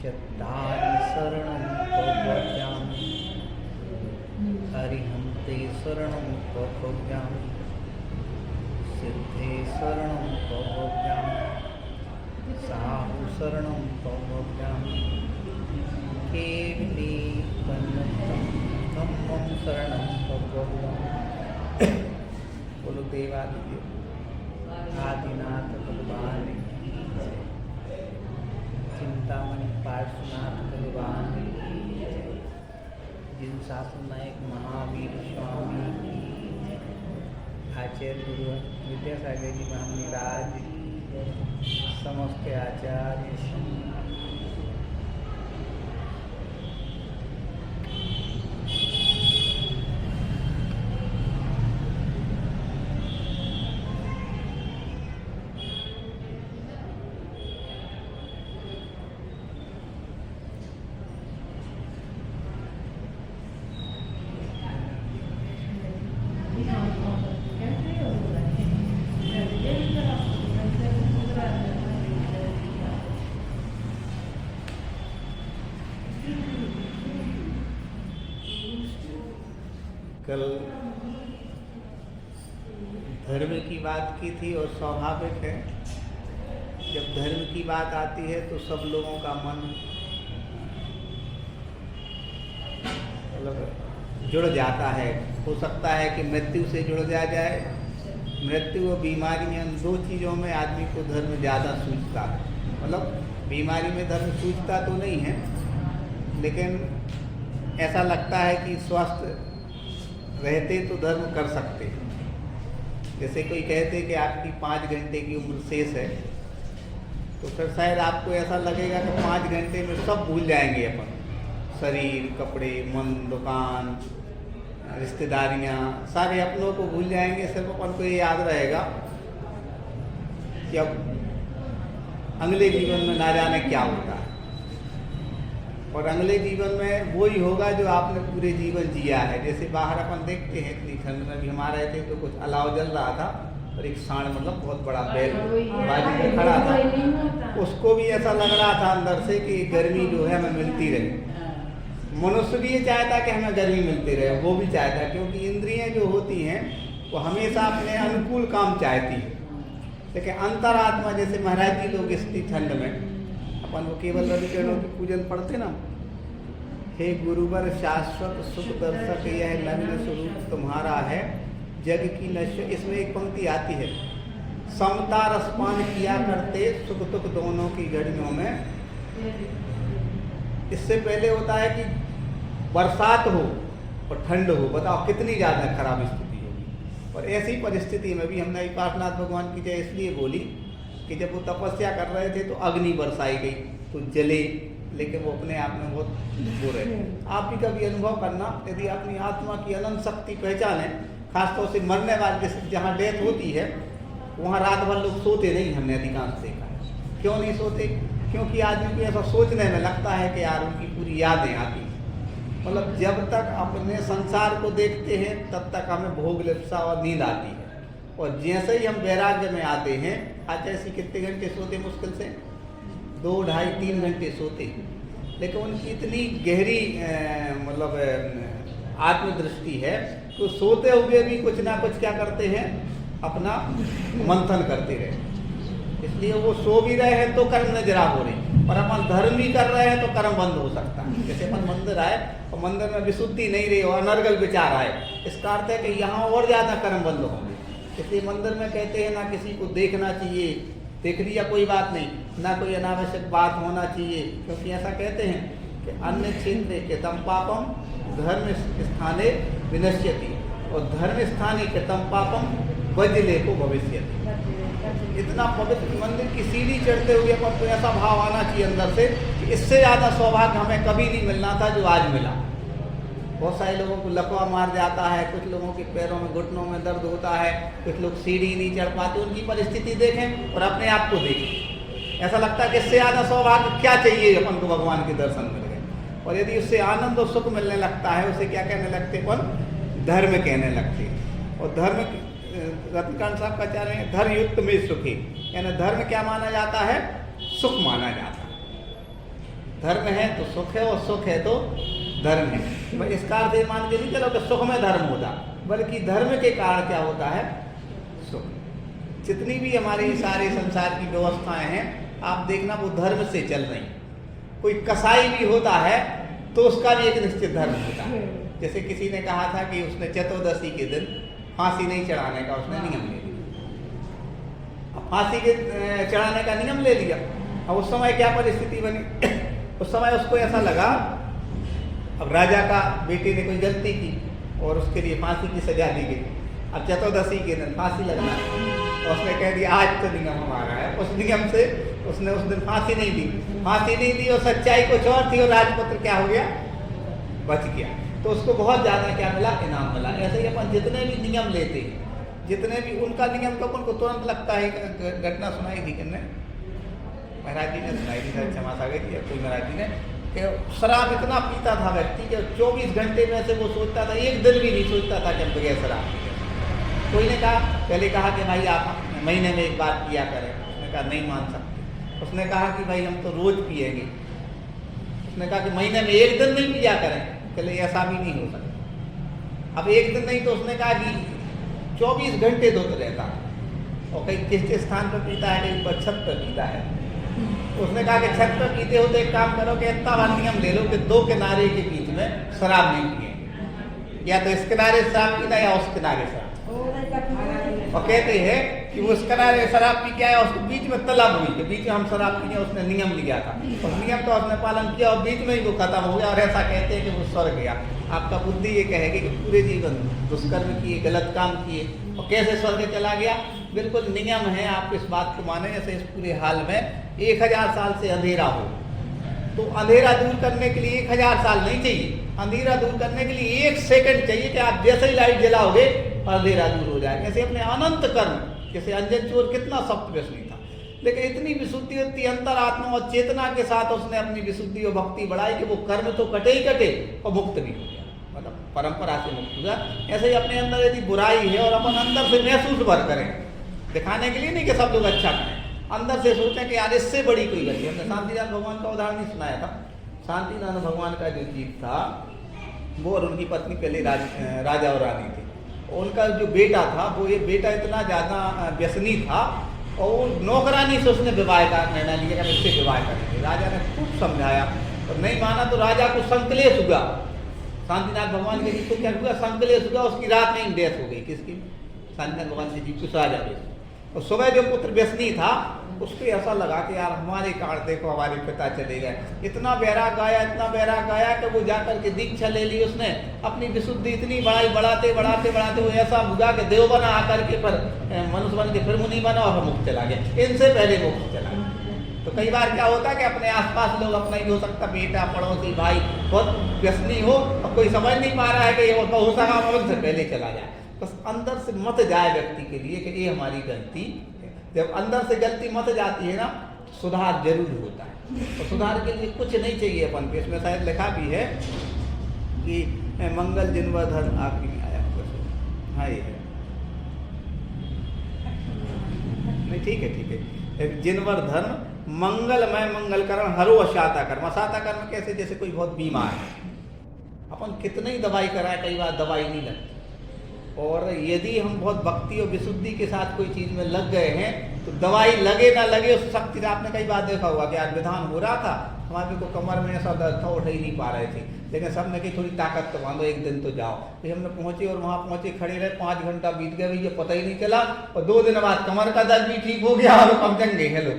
चत्तारि शरणं प्रपद्यामि हरिहन्ते शरणं प्रपद्यामि सिद्धे शरणं प्रपद्यामि साहु शरणं प्रपद्यामि केवली धम्मं शरणं प्रपद्यामि। बोलो देवादिदेव आदिनाथ भगवान की जय। चिंतामणि पार्श्वनाथ भगवान की जय। जिन शासन नायक महावीर स्वामी की जय। आचार्य गुरु विद्यासागर जी महाराज की जय। समस्त आचार्य कल धर्म की बात की थी और स्वाभाविक है जब धर्म की बात आती है तो सब लोगों का मन मतलब जुड़ जाता है। हो सकता है कि मृत्यु से जुड़ जाए। मृत्यु और बीमारियां दो चीज़ों में आदमी को धर्म ज़्यादा सूझता है। मतलब बीमारी में धर्म सूझता तो नहीं है लेकिन ऐसा लगता है कि स्वस्थ रहते तो धर्म कर सकते। जैसे कोई कहते कि आपकी 5 घंटे की उम्र शेष है तो फिर शायद आपको ऐसा लगेगा कि 5 घंटे में सब भूल जाएंगे अपन, शरीर, कपड़े, मन, दुकान, रिश्तेदारियाँ, सारे अपनों को भूल जाएंगे। सिर्फ अपन को ये याद रहेगा कि अब अगले जीवन में ना जाने क्या होता है और अगले जीवन में वो ही होगा जो आपने पूरे जीवन जिया है। जैसे बाहर अपन देखते हैं इतनी ठंड में भी हम आ रहे थे तो कुछ अलाव जल रहा था और एक सांड मतलब बहुत बड़ा बैल बाजी में खड़ा था। उसको भी ऐसा लग रहा था अंदर से कि गर्मी जो है हमें मिलती रहे। मनुष्य भी ये चाहता कि हमें गर्मी मिलती रहे, वो भी चाहता क्योंकि इंद्रियां जो होती हैं वो हमेशा अपने अनुकूल काम चाहती है। लेकिन अंतरात्मा जैसे महाराज जी लोग इस ठंड में अपन वो केवल रवि किरणों की पूजन पढ़ते ना, हे गुरुवर शाश्वत सुख दर्शक यह नग्न स्वरूप तुम्हारा है जग की नश्वर। इसमें एक पंक्ति आती है, समता रसपान किया करते सुख दुख दोनों की घड़ियों में। इससे पहले होता है कि बरसात हो और ठंड हो, बताओ कितनी ज़्यादा खराब स्थिति होगी। और ऐसी परिस्थिति में भी हमने पार्श्वनाथ भगवान की जय इसलिए बोली कि जब वो तपस्या कर रहे थे तो अग्नि बरसाई गई तो जले, लेकिन वो अपने आप में बहुत बुरे। आप भी कभी अनुभव करना, यदि अपनी आत्मा की अनंत शक्ति पहचाने, खासतौर से मरने वाले जहाँ डेथ होती है वहाँ रात भर लोग सोते नहीं, हमने अधिकांश देखा है। क्यों नहीं सोते? क्योंकि आदमी को ऐसा सोचने में लगता है कि यार उनकी पूरी यादें आती हैं। मतलब जब तक अपने संसार को देखते हैं तब तक हमें भोग लिप्सा और नींद आती है, और जैसे ही हम वैराग्य में आते हैं, आज ऐसी कितने घंटे सोते मुश्किल से 2, 2.5, 3 घंटे सोते, लेकिन उनकी इतनी गहरी मतलब आत्मदृष्टि है तो सोते हुए भी कुछ ना कुछ क्या करते हैं, अपना मंथन करते रहे। इसलिए वो सो भी रहे हैं तो कर्म न जरा हो रही, पर अपन धर्म भी कर रहे हैं तो कर्म बंद हो सकता है। जैसे अपन मंदिर आए और मंदिर में विशुद्धि नहीं रही और अनर्गल विचार आए, इसका अर्थ है कि यहाँ और ज़्यादा कर्म बंद होंगे। इसलिए मंदिर में कहते हैं ना किसी को देखना चाहिए, देख लिया कोई बात नहीं, ना कोई अनावश्यक बात होना चाहिए, क्योंकि ऐसा कहते हैं कि अन्य क्षेत्र कृतम पापम धर्म स्थाने विनश्यति और धर्म स्थाने कृतम पापम वज्ले को भविष्यति। इतना पवित्र मंदिर की सीढ़ी चढ़ते हुए अपन को ऐसा भाव आना चाहिए अंदर से कि इससे ज़्यादा सौभाग्य हमें कभी नहीं मिलना था जो आज मिला। बहुत सारे लोगों को लकवा मार जाता है, कुछ लोगों के पैरों में घुटनों में दर्द होता है, कुछ लोग सीढ़ी नहीं चढ़ पाते। उनकी परिस्थिति देखें और अपने आप को देखें, ऐसा लगता है कि इससे ज़्यादा सौभाग्य क्या चाहिए अपन को, भगवान के दर्शन मिल गए। और यदि उससे आनंद और सुख मिलने लगता है, उसे क्या कहने लगते अपन, धर्म कहने लगते। और धर्म रत्नकांत साहब का चाह रहे हैं धर्म युक्त में सुखी, यानी धर्म क्या माना जाता है, सुख माना जाता है। धर्म है तो सुख है और सुख है तो धर्म है। भाई इसका अर्थ ये मान के नहीं चलो कि सुख में धर्म होता, बल्कि धर्म के कारण क्या होता है, सुख। जितनी भी हमारी सारे संसार की व्यवस्थाएं हैं, आप देखना वो धर्म से चल रही। कोई कसाई भी होता है तो उसका भी एक निश्चित धर्म होता है। जैसे किसी ने कहा था कि उसने चतुर्दशी के दिन फांसी नहीं चढ़ाने का उसने नियम ले लिया। अब फांसी के चढ़ाने का नियम ले लिया। अब उस समय क्या परिस्थिति बनी, उस समय उसको ऐसा लगा अब राजा का बेटे ने कोई गलती की और उसके लिए फांसी की सजा दी गई। अब चतुर्दशी के दिन फांसी लगना और उसने कह दिया आज तो नियम हमारा है। उस नियम से उसने उस दिन फांसी नहीं दी और सच्चाई कुछ और थी और राजपुत्र क्या हो गया, बच गया। तो उसको बहुत ज़्यादा क्या मिला, इनाम मिला। ऐसे ही अपन जितने भी नियम लेते हैं, जितने भी उनका नियम तो अपन को तुरंत लगता है। घटना सुनाई थी किन्ने, महाराज जी ने सुनाई थी, क्षमा सागर जी कोई महाराज जी ने, कि शराब इतना पीता था व्यक्ति कि 24 घंटे में से वो सोचता था, एक दिन भी नहीं सोचता था कि बगैर शराब पी। कोई ने कहा, पहले कहा कि भाई आप महीने में एक बार पिया करें। उसने कहा नहीं मान सकते। उसने कहा कि भाई हम तो रोज पिएंगे। उसने कहा कि महीने में एक दिन नहीं पिया करें। चले ऐसा भी नहीं हो सकता। अब एक दिन नहीं तो उसने कहा कि 24 घंटे धुत रहता और कहीं किस स्थान पर पीता है, कहीं पर छत पर पीता है। उसने कहा कि छत पर पीते हो तो एक काम करो कि इतना बार नियम ले लो कि 2 किनारे के बीच में शराब नहीं पिए, या तो इस किनारे शराब पीना या उस किनारे शराब। और कहते हैं कि वो उस किनारे शराब पी के आया, उसके बीच में तलब हुई, बीच में हम शराब पीने उसने नियम लिया था और नियम तो उसने पालन किया और बीच में ही वो खत्म हो गया। और ऐसा कहते हैं कि वो स्वर्ग गया। आपका बुद्धि ये कहेगी कि पूरे जीवन दुष्कर्म किए, गलत काम किए और कैसे स्वर्ग चला गया। बिल्कुल नियम है, आप इस बात को माने। जैसे इस पूरे हाल में 1000 साल से अंधेरा हो तो अंधेरा दूर करने के लिए 1000 साल नहीं चाहिए। अंधेरा दूर करने के लिए 1 सेकंड चाहिए कि आप जैसे ही लाइट जलाओगे अंधेरा दूर हो जाए। ऐसे अपने अनंत कर्म, जैसे अंजन चोर कितना सख्त व्यसनी था, लेकिन इतनी विशुद्धि, इतनी अंतरात्मा और चेतना के साथ उसने अपनी विशुद्धि और भक्ति बढ़ाई कि वो कर्म तो कटे ही कटे और मुक्त भी हो गया, मतलब परंपरा से मुक्त हुआ। ऐसे ही अपने अंदर यदि बुराई है और अपन अंदर से महसूस भर करें, दिखाने के लिए नहीं कि सब लोग अच्छा करें, अंदर से सोचें कि यार इससे बड़ी कोई गलती। हमने शांतिनाथ भगवान का उदाहरण नहीं सुनाया था। शांतिनाथ भगवान का जो जीव था वो और उनकी पत्नी पहले राजा और रानी थे। उनका जो बेटा था वो, ये बेटा इतना ज़्यादा व्यसनी था और वो नौकरानी से उसने विवाह का निर्णय लिया कि इससे विवाह करेंगे। राजा ने खूब समझाया और नहीं माना तो राजा को संकलेश हुआ। शांतिनाथ भगवान के जीव को क्या हुआ, संकलेश हुआ। उसकी रात में ही डेथ हो गई। किसकी? शांतिनाथ भगवान के जीव को राजा में। और सुबह जो पुत्र व्यसनी था उसको ऐसा लगा कि यार हमारे कारण देखो हमारे पिता चले गए। इतना वैराग आया, इतना वैराग आया कि वो जाकर के दीक्षा ले ली उसने। अपनी विशुद्धि इतनी बढ़ाई, बढ़ाते बढ़ाते बढ़ाते वो ऐसा हुआ कि देव बना आकर के, पर मनुष्य बन के फिर मुनि बना और मुक्त चला गया। इनसे पहले मुक्त चला गया। तो कई बार क्या होता है कि अपने आसपास लोग, अपना ही हो सकता बेटा, पड़ोसी, भाई बहुत व्यसनी हो और कोई समझ नहीं पा रहा है कि ये हो सका से पहले चला जाए। बस अंदर से मत जाए व्यक्ति के लिए कि ये हमारी गलती है। जब अंदर से गलती मत जाती है ना, सुधार जरूर होता है। तो सुधार के लिए कुछ नहीं चाहिए अपन को। इसमें शायद लिखा भी है कि मंगल जिनवर धर्म आखिरी में आया। हाँ ये है, नहीं ठीक है। जिनवर धर्म मंगलमय मंगल कर्म हरो अशाता कर्म। अशाता कर्म कैसे? जैसे कोई बहुत बीमार है, अपन कितने ही दवाई कराए, कई बार दवाई नहीं लगती। और यदि हम बहुत भक्ति और विशुद्धि के साथ कोई चीज़ में लग गए हैं तो दवाई लगे ना लगे उस शक्ति से, आपने कई बार देखा होगा कि आज विधान हो रहा था, हमारे को कमर में ऐसा दर्द था, उठ ही नहीं पा रहे थे, लेकिन सब ने कही थोड़ी ताकत तो बांधो, एक दिन तो जाओ। फिर हमने पहुंचे और वहाँ पहुंचे, खड़े रहे, 5 घंटा बीत गया, भैया पता ही नहीं चला, और 2 दिन बाद कमर का दर्द भी ठीक हो गया और कम चंगे हैं लोग।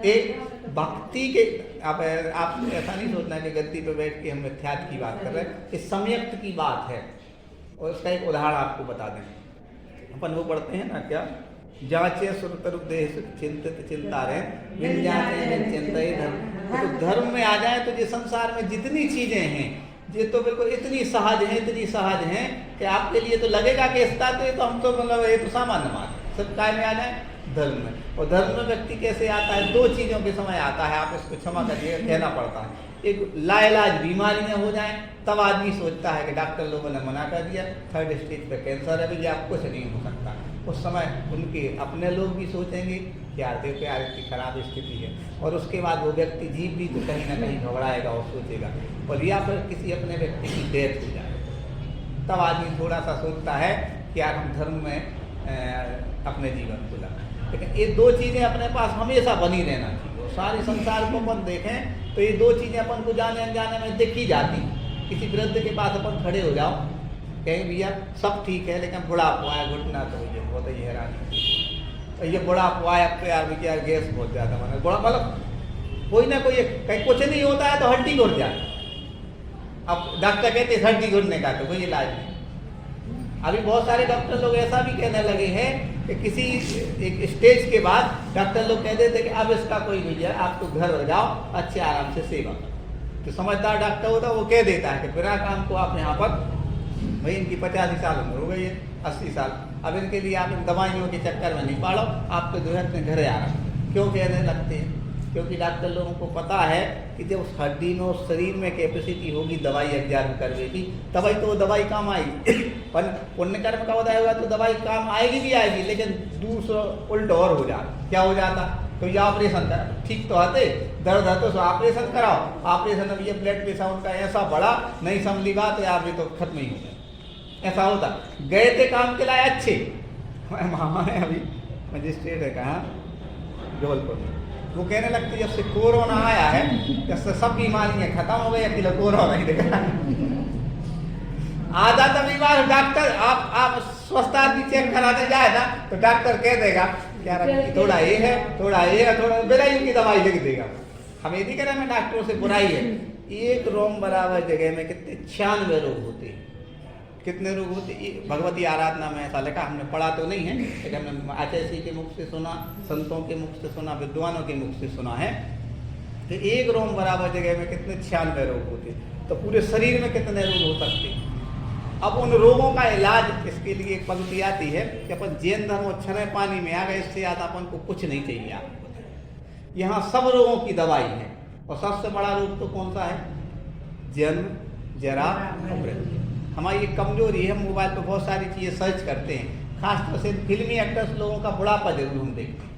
एक भक्ति के आप ऐसा नहीं सोचना कि गद्दी पे बैठ के हम मिथ्यात्व की बात कर रहे हैं, इस सम्यक्त की बात है। और उसका एक उदाहरण आपको बता दें, अपन वो पढ़ते हैं ना क्या, जांचे सुरतर देश चिंतित चिंता रहे चिंता धर्म। तो धर्म में आ जाए तो ये संसार में जितनी चीजें हैं ये तो बिल्कुल इतनी सहज हैं कि आपके लिए तो लगेगा कि इसका तो ये तो हम तो मतलब ये तो सामान्य बात है, सब काय में आ जाए धर्म में। और धर्म में व्यक्ति कैसे आता है, 2 चीजों के समय आता है, आप इसको क्षमा करिए कहना पड़ता है। एक लाइलाज बीमारियां हो जाएं तब आदमी सोचता है कि डॉक्टर लोगों ने मना कर दिया, 3rd स्टेज पे कैंसर है भैया, आप कुछ नहीं हो सकता। उस समय उनके अपने लोग भी सोचेंगे कि यार देखो यार इतनी खराब स्थिति है, और उसके बाद वो व्यक्ति जीव भी तो कहीं ना कहीं घबराएगा और सोचेगा, और या फिर किसी अपने व्यक्ति की डेथ हो जाए तब आदमी थोड़ा सा सोचता है कि यार हम धर्म में अपने जीवन को लगाएं। लेकिन ये 2 चीज़ें अपने पास हमेशा बनी रहना चाहिए। और सारे संसार को अपन देखें तो ये 2 चीज़ें अपन को जाने अनजाने में देखी जाती। किसी वृद्ध के पास अपन खड़े हो जाओ, कहें भैया सब ठीक है लेकिन बुढ़ापा आया, घुटना तो ये बहुत ही हैरानी, ये बुढ़ापा आया, अब तो यार भैया गैस बहुत ज़्यादा बना, बुढ़ा मतलब कोई ना कोई कहीं कुछ नहीं होता है तो हड्डी घुट जाती। अब डॉक्टर कहते हैं हड्डी घुटने का तो कोई इलाज नहीं। अभी बहुत सारे डॉक्टर लोग ऐसा भी कहने लगे हैं कि किसी एक स्टेज के बाद डॉक्टर लोग कह देते कि अब इसका कोई भैया आप तो घर जाओ, अच्छे आराम से सेवा करो। तो समझदार डॉक्टर होता है वो कह देता है कि बिना काम को आप यहाँ पर, भाई इनकी 85 साल उम्र हो गई है, 80 साल, अब इनके लिए आप इन दवाइयों के चक्कर में नहीं पाड़ो, आप तो जो है अपने घर आराम। क्यों कहने लगते हैं? क्योंकि डॉक्टर लोगों को पता है कि जब उस हड्डी में उस शरीर में कैपेसिटी होगी दवाई एग्जाम करवेगी तभी तो वो दवाई काम आएगी। पर पुण्य कर्म का उदय हुआ तो दवाई काम आएगी भी आएगी, लेकिन दूसरा उल्ट और हो जाता। क्या हो जाता? तो ये ऑपरेशन करा, ठीक तो आते, दर्द है तो ऑपरेशन कराओ, ऑपरेशन में ये ब्लड प्रेशर उनका ऐसा बढ़ा, नहीं संभली बात है, आप तो खत्म ही हो गया। ऐसा होता। गए थे काम के लिए अच्छे, मामा है अभी मजिस्ट्रेट है कहाँ जबलपुर में, वो कहने लगते जब से कोरोना आया है जब से सब बीमारियां खत्म हो गई, अकेला कोरोना ही देखा। आधा तो बीमार डॉक्टर आप स्वस्थ आदमी चेक कराने जाए ना तो डॉक्टर कह देगा क्या थोड़ा ये है थोड़ा बेराइयों की दवाई लिख देगा। हम ये नहीं कह रहे हैं डॉक्टरों से बुराई है। 1 रोम बराबर जगह में कितने 96 रोग होते हैं। कितने रोग होते? भगवती आराधना में ऐसा लिखा, हमने पढ़ा तो नहीं है लेकिन हमने आचार्य के मुख से सुना, संतों के मुख से सुना, विद्वानों के मुख से सुना है कि 1 रोम बराबर जगह में कितने 96 रोग होते हैं। तो पूरे शरीर में कितने रोग हो सकते हैं। अब उन रोगों का इलाज, इसके लिए एक पंक्ति आती है कि अपन जैन धर्म और छने पानी में आ गए, इससे ज़्यादा अपन को कुछ नहीं चाहिए। आपको यहाँ सब रोगों की दवाई है। और सबसे बड़ा रोग तो कौन सा है? जन्म, जरा और मृत्यु। हमारी ये कमजोरी है, हम मोबाइल पर बहुत सारी चीज़ें सर्च करते हैं, खासतौर से फिल्मी एक्टर्स लोगों का बुढ़ापा जरूर हम देखते हैं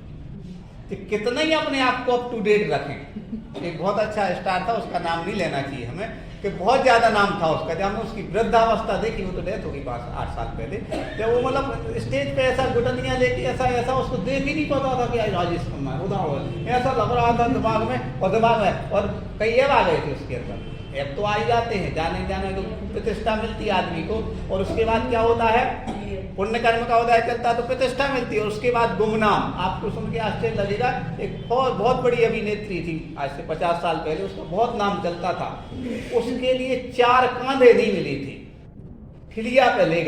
कि कितना ही अपने आप को अप टू डेट रखें। एक बहुत अच्छा स्टार था, उसका नाम नहीं लेना चाहिए हमें, कि बहुत ज़्यादा नाम था उसका। जब हमने उसकी वृद्धावस्था देखी, वो तो डेथ हो गई 8 साल पहले, जब वो मतलब स्टेज पे ऐसा घुटनियाँ लेके ऐसा उसको देख ही नहीं पाता था कि राजेश खन्ना है, उदाहरण ऐसा लग रहा था दिमाग में। और कई एब आ गए थे उसके अंदर, एब तो आ ही जाते हैं, जाने तो प्रतिष्ठा मिलती है आदमी को। और उसके बाद क्या होता है? पुण्य कर्म का उदय चलता तो प्रतिष्ठा मिलती है। और उसके बाद गुमनाम, आपको सुन के आश्चर्य लगेगा, एक बहुत बड़ी अभिनेत्री थी आज से 50 साल पहले, उसका बहुत नाम चलता था। उसके लिए 4 कांधे नहीं मिली थी, ठिलिया पे ले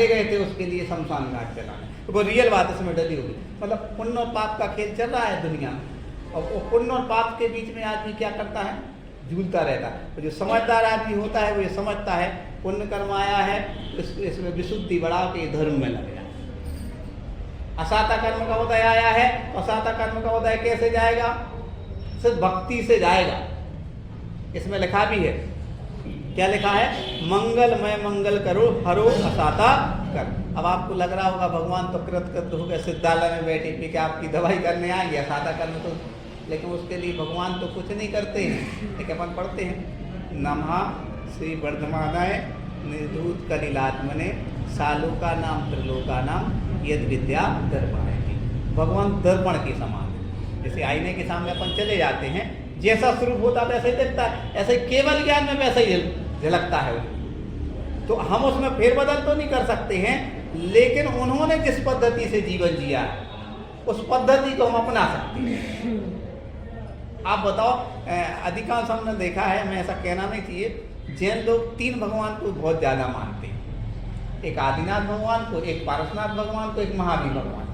गए थे उसके लिए शमशान घाट चलाने। तो वो रियल बात इसमें डली हुई, मतलब पुण्य और पाप का खेल चल रहा है दुनिया में। और वो पुण्य और पाप के बीच में आदमी क्या करता है? झूलता रहता है। तो जो समझदार आदमी होता है वो ये समझता है पुण्य कर्म आया है, इसमें विशुद्धि बढ़ा के धर्म में लग जाए। असाता कर्म का उदय आया है, असाता कर्म का उदय कैसे जाएगा? सिर्फ भक्ति से जाएगा। इसमें लिखा भी है, क्या लिखा है? मंगलमय मंगल करो हरो असाता कर। अब आपको लग रहा होगा भगवान तो कृत हो गए, सिद्धालय में बैठे पी के आपकी दवाई करने आएंगे, असाता कर्म तो, लेकिन उसके लिए भगवान तो कुछ नहीं करते हैं। लेकिन अपन पढ़ते हैं नमः श्री वर्धमानाय निर्धूत कलिलात्मने सालोका नाम त्रिलोका नाम यद विद्या दर्पण है। भगवान दर्पण के समान है। जैसे आईने के सामने अपन चले जाते हैं, जैसा स्वरूप होता है वैसे ही दिखता है, ऐसे केवल ज्ञान में वैसा ही झलकता है। तो हम उसमें फेरबदल तो नहीं कर सकते हैं, लेकिन उन्होंने जिस पद्धति से जीवन जिया है उस पद्धति को हम अपना सकते हैं। आप बताओ, अधिकांश हमने देखा है, मैं ऐसा कहना नहीं चाहिए, जैन लोग 3 भगवान को बहुत ज़्यादा मानते हैं। एक आदिनाथ भगवान को, एक पारसनाथ भगवान को, एक महावीर भगवान।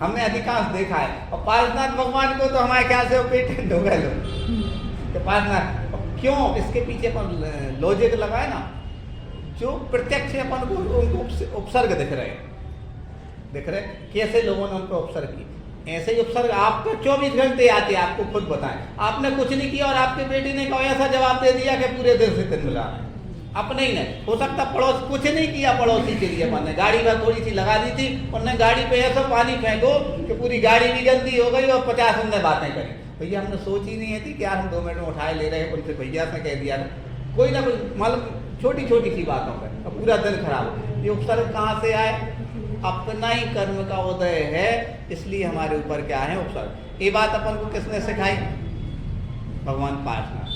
हमने अधिकांश देखा है। और पारसनाथ भगवान को तो हमारे ख्याल से वो पेटेंट हो गए लोग तो पारसनाथ क्यों, इसके पीछे अपन लॉजिक लगाए ना, जो प्रत्यक्ष अपन को उनको उपसर्ग दिख रहे कैसे लोगों ने उनको उपसर्ग किए। ऐसे ही उपसर्ग आपको 24 घंटे आते हैं, आपको खुद बताएं। आपने कुछ नहीं किया और आपके बेटे ने कोई ऐसा जवाब दे दिया कि पूरे दिन से दिन मिला है। अपने ही नहीं हो सकता, पड़ोस कुछ नहीं किया पड़ोसी के लिए, अपन ने गाड़ी में थोड़ी सी लगा दी थी, उनने गाड़ी पे ऐसा पानी फेंको कि पूरी गाड़ी भी गंदी हो गई और 50 उनने बातें करी। भैया हमने सोच ही नहीं है थी कि यार हम 2 मिनट में उठाए ले रहे हैं, उनसे भैया से कह दिया कोई ना कोई, मतलब छोटी छोटी सी बातों पर पूरा दिन खराब। ये उपसर्ग कहाँ से आए? अपना ही कर्म का उदय है, इसलिए हमारे ऊपर क्या है उपसर्ग। ये बात अपन को किसने सिखाई? भगवान पार्शनाथ।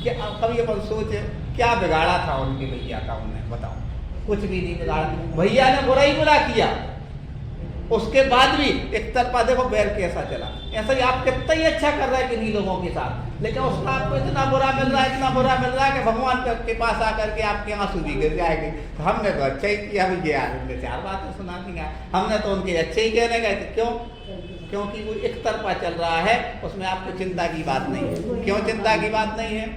क्या कभी अपन सोचे क्या बिगाड़ा था उनके भैया का? उन्हें बताओ, कुछ भी नहीं बिगाड़ा। भैया ने बुरा ही बुरा किया, उसके बाद भी एक तरफा देखो बैर कैसा चला। ऐसा ही आप कितना ही अच्छा कर रहे हैं किन्हीं लोगों के साथ, लेकिन उसका आपको इतना बुरा मिल रहा है, इतना बुरा मिल रहा है कि भगवान के पास आकर के आपके आंसू भी गिर जाएंगे। तो हमने तो अच्छा ही किया, भैया हमने 4 बातें सुना दी, हमने तो उनके अच्छे ही कहने गए थे। क्यों? क्योंकि वो एक तरफा चल रहा है, उसमें आपको चिंता की बात नहीं है। क्यों चिंता की बात नहीं है?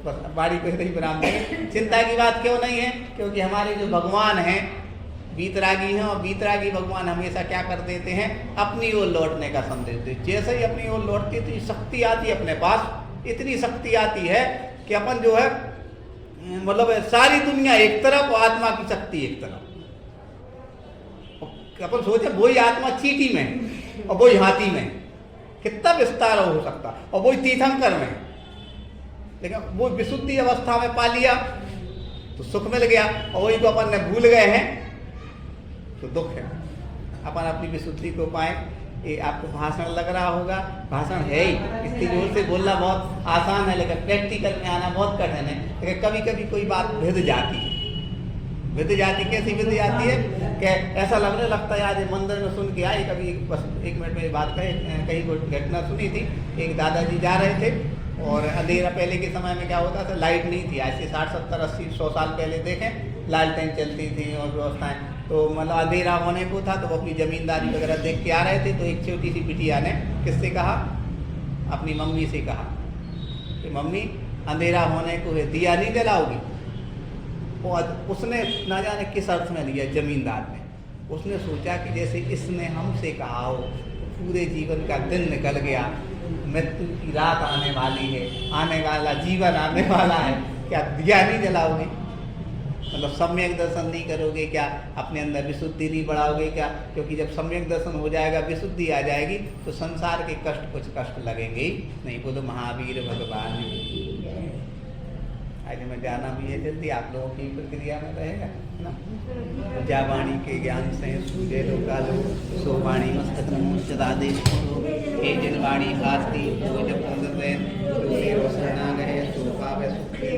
बस बाड़ी पे नहीं ब्राह्मण, चिंता की बात क्यों नहीं है? क्योंकि हमारे जो भगवान हैं वीतरागी हैं, और वीतरागी भगवान हमेशा क्या कर देते हैं? अपनी ओर लौटने का संदेश देते। जैसे ही अपनी ओर लौटती है तो ये शक्ति आती है अपने पास, इतनी शक्ति आती है कि अपन जो है मतलब सारी दुनिया एक तरफ और आत्मा की शक्ति एक तरफ। अपन सोचे वही आत्मा चींटी में और वही हाथी में, कितना विस्तार हो सकता, और वही तीर्थंकर में, लेकिन वो विशुद्धि अवस्था में पा लिया तो सुख मिल गया, और वही को अपन ने भूल गए हैं तो दुख है। अपन अपनी विशुद्धि को पाए। ये आपको भाषण लग रहा होगा, भाषण है ही, इतनी जोर से बोलना बहुत आसान है, लेकिन प्रैक्टिकल में आना बहुत कठिन है। लेकिन कभी कभी कोई बात भिद जाती है। भिद जाती कैसी भिद जाती है कि ऐसा लगने लगता है। आज मंदिर में सुन के आई, कभी बस 1 मिनट में बात कहीं कोई घटना सुनी थी। एक दादाजी जा रहे थे और अंधेरा, पहले के समय में क्या होता था, लाइट नहीं थी। आज से 60, 70, 80, 100 साल पहले देखें लालटेन चलती थी और व्यवस्थाएं, तो मतलब अंधेरा होने को था, तो वो अपनी जमींदारी वगैरह देख के आ रहे थे। तो एक छोटी सी बिटिया ने किससे कहा? अपनी मम्मी से कहा कि मम्मी अंधेरा होने को है, दिया नहीं जलाओगी? और उसने ना जाने किस अर्थ में लिया जमींदार ने। उसने सोचा कि जैसे इसने हमसे कहा हो, पूरे जीवन का दिन निकल गया, मृत्यु की रात आने वाली है, आने वाला जीवन आने वाला है, क्या दिया नहीं जलाओगे? मतलब सम्यक दर्शन नहीं करोगे क्या? अपने अंदर विशुद्धि नहीं बढ़ाओगे क्या? क्योंकि जब सम्यक दर्शन हो जाएगा, विशुद्धि आ जाएगी, तो संसार के कष्ट कुछ कष्ट लगेंगे ही नहीं। बोलो महावीर भगवान। आज मैं जाना भी है जल्दी, आप लोगों की प्रक्रिया में रहेगा ना। जा वाणी के ज्ञान से सूझे लोकालो, सो वाणी मस्तक सदा दे। हे जिन वाणी आरती वो जब पंद्रह शरणा गए सो पावे सुखी।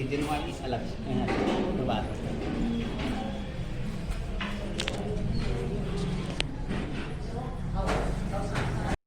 जिनवाणी अलग बात